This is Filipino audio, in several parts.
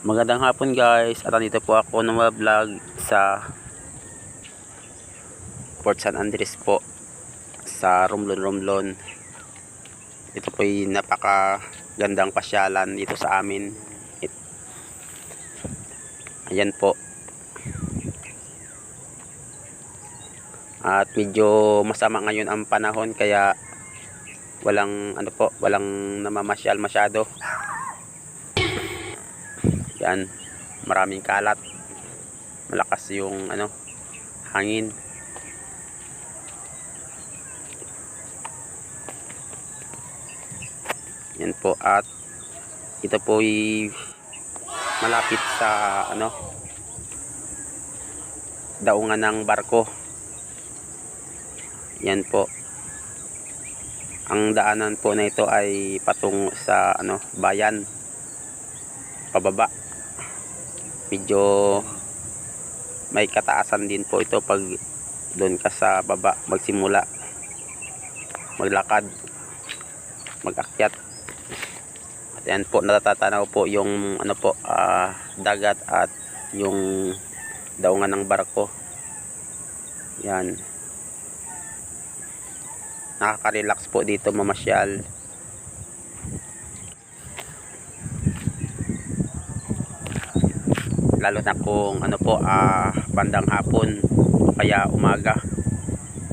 Magandang hapon guys, at nandito po ako ng vlog sa Port San Andres po, sa Romblon. Ito po ay napakagandang pasyalan dito sa amin. Ayan po. At medyo masama ngayon ang panahon, kaya walang namamasyal masyado. Yan, maraming kalat, malakas yung hangin. Yan po, at ito po ay malapit sa daungan ng barko. Yan po, ang daanan po na ito ay patungo sa bayan, pababa. Medyo may kataasan din po ito pag doon ka sa baba magsimula maglakad, mag-akyat. At yan po, natatanaw po yung dagat at yung daungan ng barko. Yan, nakaka-relax po dito mamasyal. Lalo na kung bandang hapon o kaya umaga,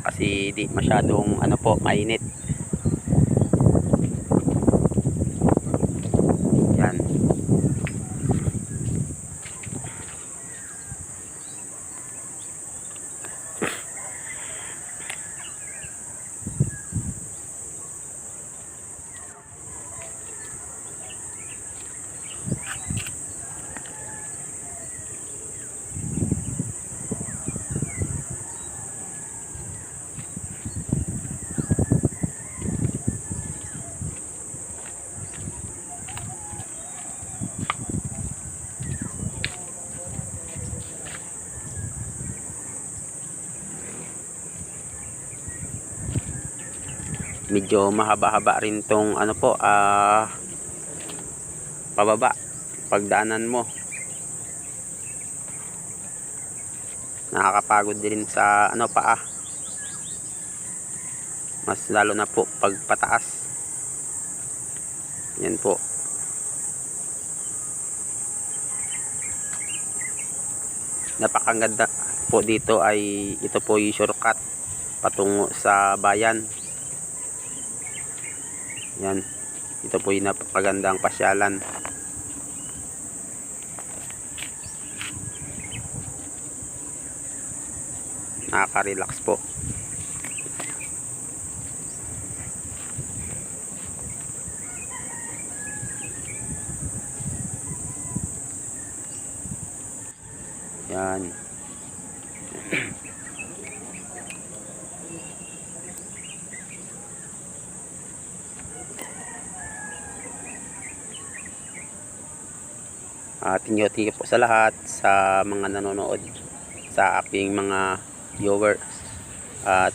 kasi di masyadong mainit. Yan. Medyo mahaba-haba rin tong pababa pagdaanan mo. Nakakapagod din sa paa, mas lalo na po pag pataas. Yan po. Napakaganda po dito, ay ito po yung shortcut patungo sa bayan. Yan, ito po yung napakagandang pasyalan. Nakaka-relax po. Yan. Thank you po sa lahat, sa mga nanonood, sa aking mga viewers, at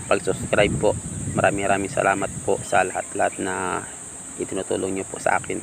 pag-subscribe po. Maraming salamat po sa lahat na itinutulong nyo po sa akin.